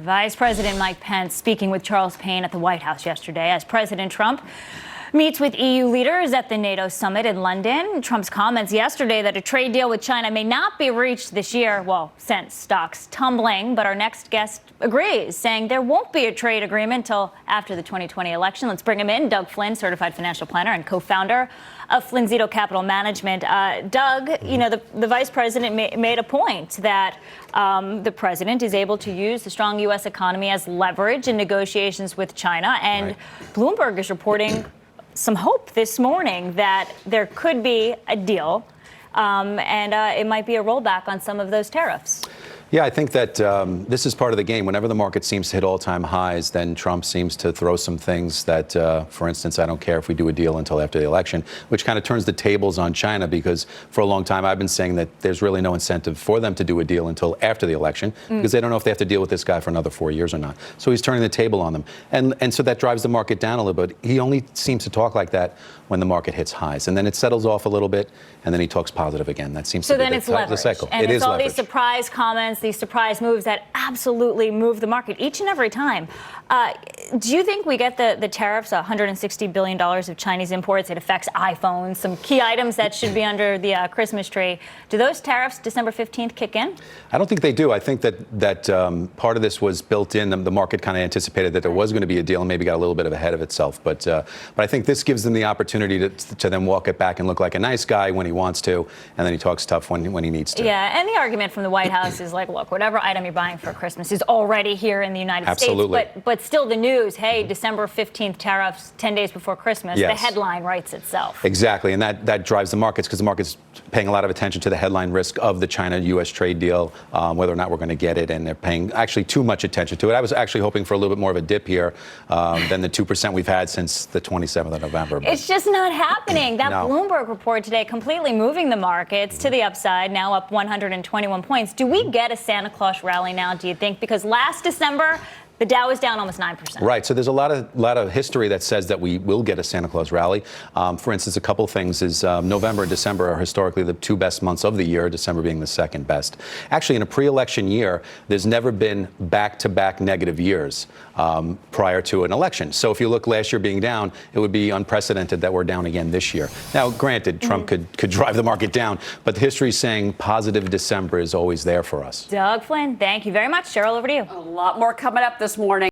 Vice President Mike Pence speaking with Charles Payne at the White House yesterday as President Trump meets with EU leaders at the NATO summit in London. Trump's comments yesterday that a trade deal with China may not be reached this year, well, sent stocks tumbling. But our next guest agrees, saying there won't be a trade agreement until after the 2020 election. Let's bring him in. Doug Flynn, certified financial planner and co-founder of Flynnzito Capital Management. Doug, you know, the vice president made a point that the president is able to use the strong U.S. economy as leverage in negotiations with China. And Right. Bloomberg is reporting some hope this morning that there could be a deal and it might be a rollback on some of those tariffs. Yeah, I think that this is part of the game. Whenever the market seems to hit all-time highs, then Trump seems to throw some things that, for instance, I don't care if we do a deal until after the election, which kind of turns the tables on China, because for a long time I've been saying that there's really no incentive for them to do a deal until after the election, because they don't know if they have to deal with this guy for another 4 years or not. So he's turning the table on them. And so that drives the market down a little bit. He only seems to talk like that when the market hits highs. And then it settles off a little bit, and then he talks positive again. That seems to be the cycle. And it it's is all leverage. these surprise comments, these surprise moves that absolutely move the market each and every time. Do you think we get the tariffs, $160 billion of Chinese imports? It affects iPhones, some key items that should be under the Christmas tree. Do those tariffs December 15th kick in? I don't think they do. I think that part of this was built in. The market kind of anticipated that there was going to be a deal and maybe got a little bit ahead of itself. But I think this gives them the opportunity to then walk it back and look like a nice guy when he wants to, and then he talks tough when he needs to. Yeah, and the argument from the White House is like, look, whatever item you're buying for Christmas is already here in the United Absolutely. States. But still the news, hey, December 15th tariffs 10 days before Christmas, Yes. the headline writes itself. Exactly, and that drives the markets, because the market's paying a lot of attention to the headline risk of the China-U.S. trade deal, whether or not we're going to get it, and they're paying actually too much attention to it. I was actually hoping for a little bit more of a dip here than the 2% we've had since the 27th of November. It's just not happening. That No. Bloomberg report today completely moving the markets to the upside, now up 121 points. Do we get a Santa Claus rally now, do you think? Because last December, the Dow was down almost 9%. Right. So there's a lot of history that says that we will get a Santa Claus rally. For instance, a couple things is November and December are historically the two best months of the year, December being the second best. Actually, in a pre-election year, there's never been back-to-back negative years prior to an election. So if you look last year being down, it would be unprecedented that we're down again this year. Now, granted, Trump could drive the market down, but the history is saying positive December is always there for us. Doug Flynn, thank you very much. Cheryl, over to you. A lot more coming up this morning.